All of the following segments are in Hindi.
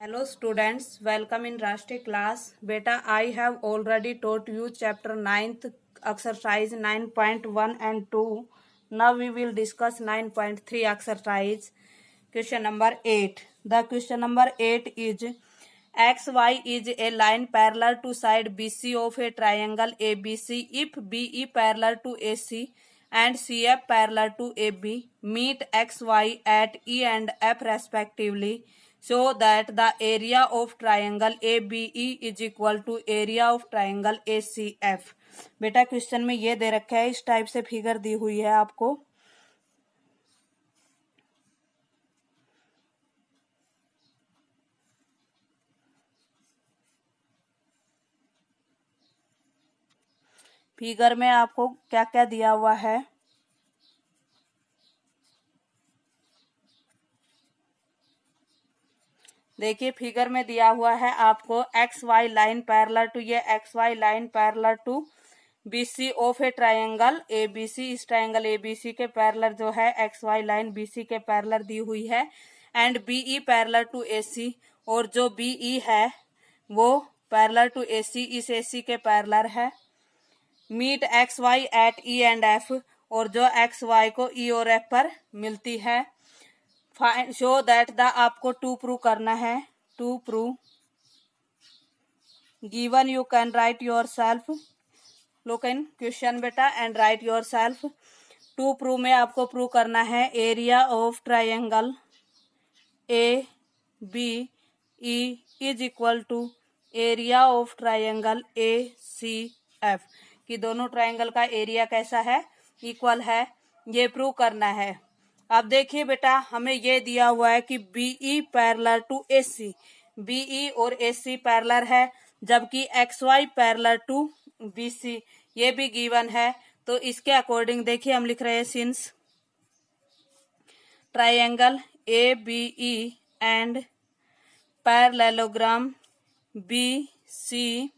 Hello students, welcome in Rashtriya class. Beta, I have already taught you chapter 9th exercise 9.1 and 2. Now we will discuss 9.3 exercise. Question number 8. The question number 8 is XY is a line parallel to side BC of a triangle ABC if BE parallel to AC and CF parallel to AB meet XY at E and F respectively. So that the area of triangle ABE is equal to area of triangle ACF. बेटा क्वेश्चन में ये दे रखा है, इस टाइप से फिगर दी हुई है आपको। फिगर में आपको क्या क्या दिया हुआ है, देखिए फिगर में दिया हुआ है आपको X Y line parallel to, ये X Y line parallel to BC of A triangle ABC. इस ट्रायंगल एबीसी के पैरेलल जो है एक्स वाई लाइन बीसी के पैरेलल दी हुई है and BE parallel to AC, और जो बीई है वो पैरेलल टू एसी, इस एसी के पैरेलल है। Meet X Y at E and F, और जो एक्स वाई को ई और एफ पर मिलती है। फाइंड शो दैट द, आपको टू प्रूव करना है, to prove given you can write yourself, look in question बेटा and write yourself. To prove में आपको प्रूव करना है area of triangle A B E is equal to area of triangle A C F, कि दोनों ट्रायंगल का एरिया कैसा है, इक्वल है, ये प्रूव करना है। अब देखिए बेटा, हमें ये दिया हुआ है कि BE parallel to AC, BE और एसी पैरेलल है, जबकि X Y parallel to BC ये भी गिवन है। तो इसके अकॉर्डिंग देखिए हम लिख रहे हैं since triangle A B E and parallelogram B C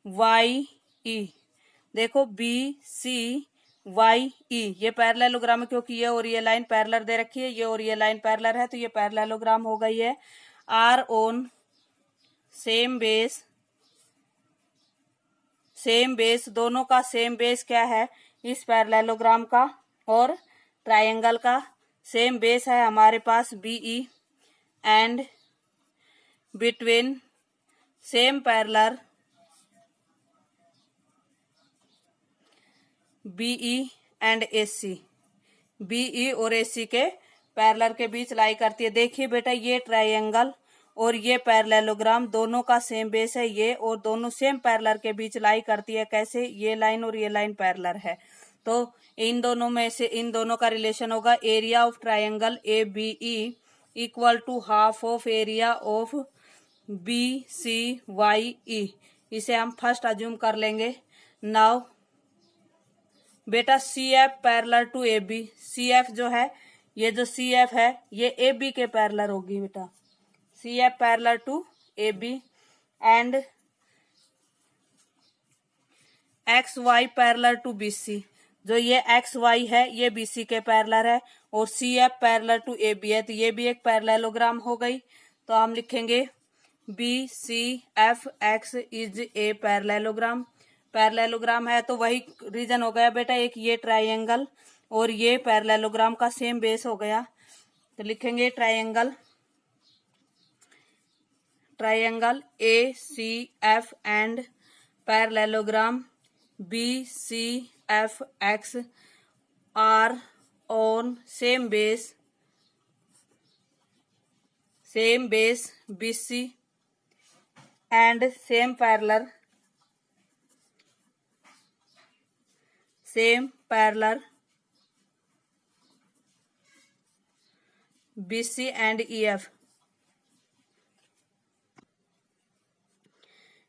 Y E. देखो बी सी वाई ई ये पैरेललोग्राम है, क्योंकि ये और ये लाइन पैरेलल दे रखी है, ये और ये लाइन पैरेलल है, तो ये पैरेललोग्राम हो गई है। Are on same base, same base, दोनों का सेम बेस क्या है इस पैरेललोग्राम का और ट्रायंगल का, सेम बेस है हमारे पास BE and between same parallel BE and AC, BE और एसी के पैरेलल के बीच लाई करती है। देखिए बेटा, ये ट्रायंगल और ये पैरेललोग्राम दोनों का सेम बेस है ये, और दोनों सेम पैरेलल के बीच लाई करती है। कैसे, ये लाइन और ये लाइन पैरेलल है, तो इन दोनों में से इन दोनों का रिलेशन होगा area of triangle A B E equal to half of area of B C Y E. इसे हम फर्स्ट अज्यूम कर लेंगे। नाउ बेटा C F parallel to A B, C F जो है, ये जो सी एफ है ये ए बी के पैरेलल होगी बेटा, C F parallel to A B and X Y parallel to B C, जो ये एक्स वाई है ये बी सी के पैरेलल है, और C F parallel to A B है, तो ये भी एक पैरेललोग्राम हो गई। तो हम लिखेंगे B C F X is a parallelogram, parallelogram है तो वही रीजन हो गया बेटा, एक ये ट्रायंगल और ये पैरेललोग्राम का सेम बेस हो गया। तो लिखेंगे triangle, triangle A C F and parallelogram B C F X are on same base B C and same parallel BC and EF।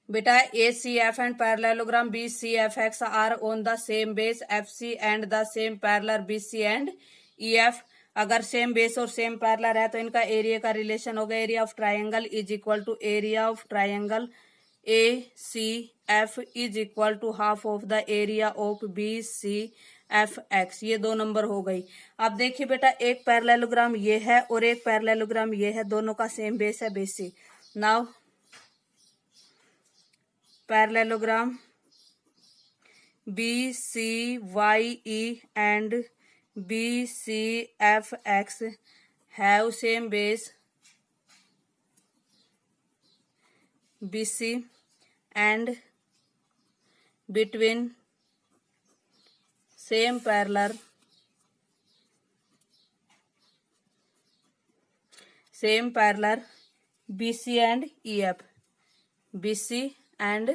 बेटा ACF and parallelogram BCFX are on the same base FC and the same parallel BC and EF। अगर सेम बेस और सेम पैरेलल है तो इनका एरिया का रिलेशन होगा area of triangle is equal to area of triangle ACF is equal to half of the area of BCFX। ये 2 नंबर हो गई। अब देखिए बेटा, एक पैरेललोग्राम ये है और एक पैरेललोग्राम ये है, दोनों का सेम बेस है basic, now parallelogram BCYE and BCFX have same base BC and between same parallel BC and EF, BC and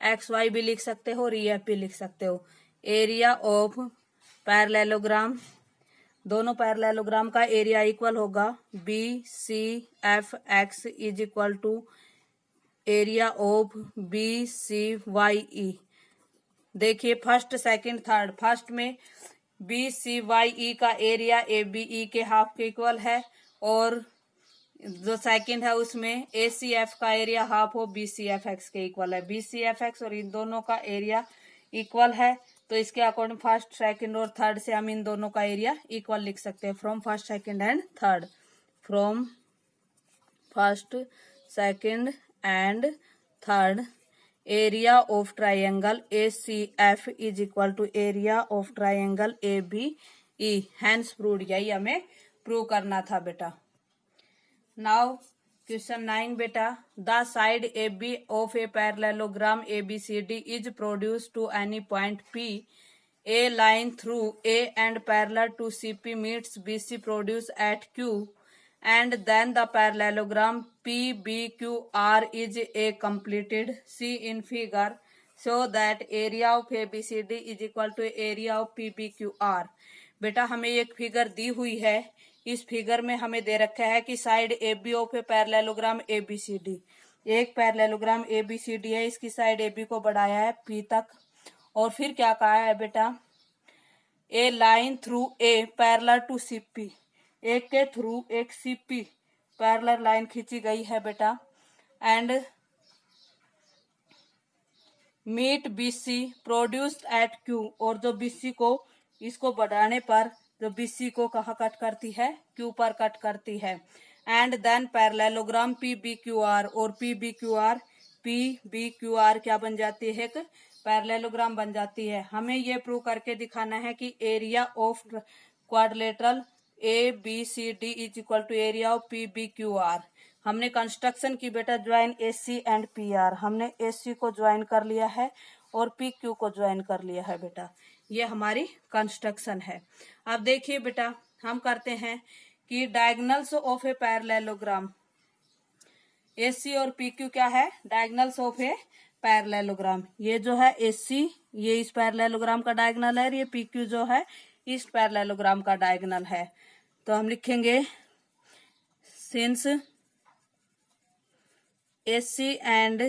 XY भी लिख सकते हो और EF भी लिख सकते हो। एरिया ऑफ पैरेललोग्राम, दोनों पैरेललोग्राम का एरिया इक्वल होगा BCFX is equal to area of BCYE। देखिए फर्स्ट सेकंड थर्ड, फर्स्ट में BCYE का एरिया ABE के हाफ के इक्वल है और जो सेकंड है उसमें ACF का एरिया हाफ हो BCFX के इक्वल है। BCFX और इन दोनों का एरिया इक्वल है तो इसके अकॉर्डिंग फर्स्ट सेकंड और थर्ड से हम इन दोनों का एरिया इक्वल लिख सकते हैं। From first second and third, from first second and third area of triangle ACF is equal to area of triangle ABE। Hence proved, यही हमें प्रूव करना था बेटा। नाउ क्वेश्चन 9 बेटा, the side AB of a parallelogram ABCD is produce to any point P, a line through A and parallel to CP meets BC produce at Q, and then the parallelogram PBQR is a completed. See in figure, so that area of ABCD is equal to area of PBQR। बेटा हमें एक फिगर दी हुई है, इस फिगर में हमें दे रखा है कि side AB of a parallelogram ABCD, एक पैरेललोग्राम ABCD है, इसकी साइड AB को बढ़ाया है P तक और फिर क्या कहा है बेटा, a line through A parallel to CP, एक के थ्रू एक CP पैरेलल लाइन खींची गई है बेटा, and meet BC produced at Q, और जो BC को इसको बढ़ाने पर जो BC को कहाँ कट करती है, Q पर कट करती है, एंड देन पैरेललोग्राम PBQR, और PBQR क्या बन जाती है, एक पैरेललोग्राम बन जाती है। हमें ये प्रूव करके दिखाना है कि area of quadrilateral ABCD is equal to area of PBQR। हमने कंस्ट्रक्शन की बेटा ज्वाइन AC एंड PR, हमने AC को ज्वाइन कर लिया है और PQ को ज्वाइन कर लिया है बेटा, ये हमारी कंस्ट्रक्शन है। अब देखिए बेटा हम करते हैं कि diagonals of a parallelogram, AC और PQ क्या है, डायगोनल्स ऑफ ए पैरेललोग्राम। ये जो है AC ये इस पैरेललोग्राम का डायगोनल है, ये PQ जो है इस पैरेललोग्राम का डायगोनल है। तो हम लिखेंगे since AC and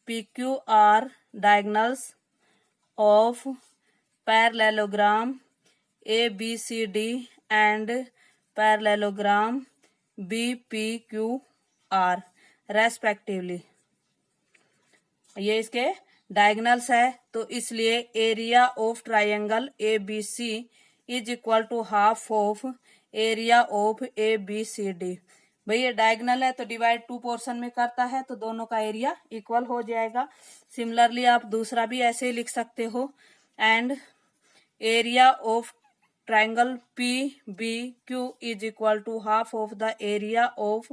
PQ are diagonals of parallelogram ABCD and parallelogram BPQR respectively, ये इसके डायगोनल्स है, तो इसलिए area of triangle ABC is equal to half of area of ABCD। भाई ये डायगोनल है तो डिवाइड टू पोर्शन में करता है तो दोनों का एरिया इक्वल हो जाएगा। सिमिलरली आप दूसरा भी ऐसे ही लिख सकते हो, and area of triangle PBQ is equal to half of the area of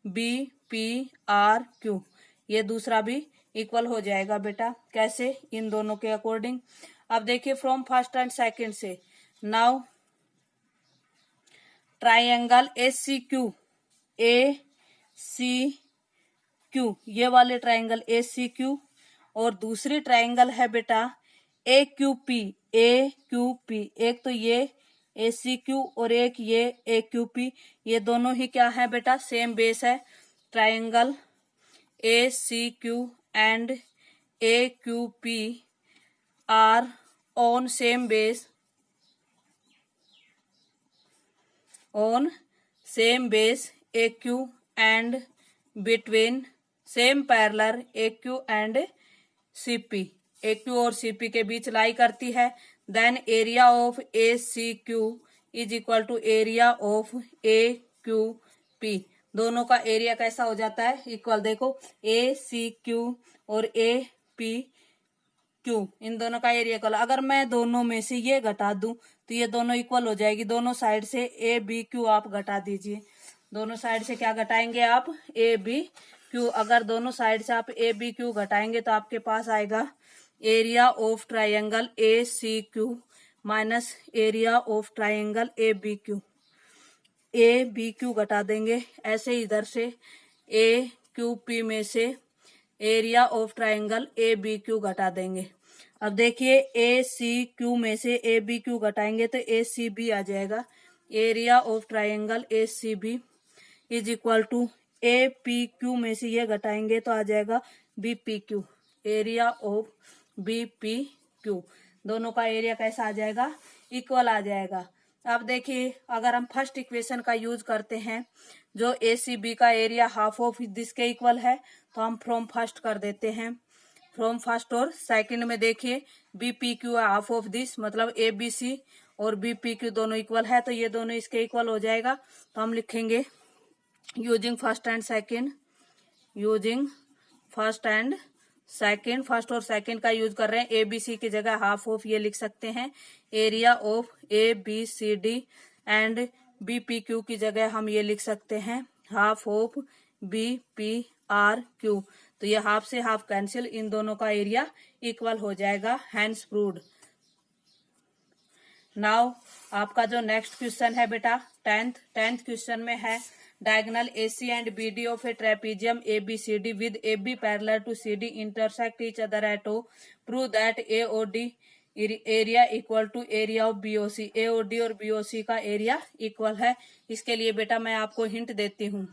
BPRQ, ये दूसरा भी इक्वल हो जाएगा बेटा। कैसे, इन दोनों के अकॉर्डिंग। अब देखिए फ्रॉम फर्स्ट एंड सेकंड से, नाउ ट्रायंगल ACQ ये वाले ट्रायंगल ACQ, और दूसरी ट्रायंगल है बेटा AQP, एक तो ये ACQ और एक ये AQP, ये दोनों ही क्या है बेटा, सेम बेस है। Triangle ACQ and AQP are on same base, AQ and between same parallel AQ and CP, AQ और CP के बीच लाई करती है। Then area of ACQ is equal to area of AQP, दोनों का एरिया कैसा हो जाता है, इक्वल। देखो ए सी क्यू और ए पी क्यू, इन दोनों का एरिया इक्वल। अगर मैं दोनों में से ये घटा दूं तो ये दोनों इक्वल हो जाएगी। दोनों साइड से ए बी क्यू आप घटा दीजिए। दोनों साइड से क्या घटाएंगे आप, ए बी क्यू। अगर दोनों साइड से आप ए बी क्यू घटाएंगे तो आपके पास आएगा area of triangle A C Q minus area of triangle A B Q. A B Q घटा देंगे, ऐसे इधर से ए क्यू पी में से area of triangle A B Q घटा देंगे। अब देखिए ए सी क्यू में से ए बी क्यू घटाएंगे तो ए सी बी आ जाएगा। Area of triangle A C B is equal to A P Q में से ये घटाएंगे तो आ जाएगा B P Q. Area of B P Q, दोनों का एरिया कैसा आ जाएगा, इक्वल आ जाएगा। अब देखिए अगर हम फर्स्ट इक्वेशन का यूज करते हैं, जो ए सी बी का एरिया हाफ ऑफ दिस के इक्वल है, तो हम फ्रॉम फर्स्ट कर देते हैं। फ्रॉम फर्स्ट और सेकंड में देखिए B P Q half of this, मतलब ए बी सी और बी पी क्यू दोनों इक्वल है, तो ये दोनों इसके इक्वल हो जाएगा। तो हम लिखेंगे using first and second, using first and second, first और सेकंड का यूज कर रहे हैं। ए बी सी की जगह हाफ ऑफ ये लिख सकते हैं। Area of A B C D and B P Q की जगह हम ये लिख सकते हैं half of B P R Q. तो ये हाफ से हाफ कैंसिल, इन दोनों का एरिया इक्वल हो जाएगा। Hence proved. नाउ आपका जो नेक्स्ट क्वेश्चन है बेटा, टेंथ क्वेश्चन में है diagonal AC and BD of a trapezium ABCD with AB parallel to CD intersect each other at O. Prove that AOD area equal to area of BOC। AOD और BOC का एरिया इक्वल है। इसके लिए बेटा मैं आपको हिंट देती हूँ।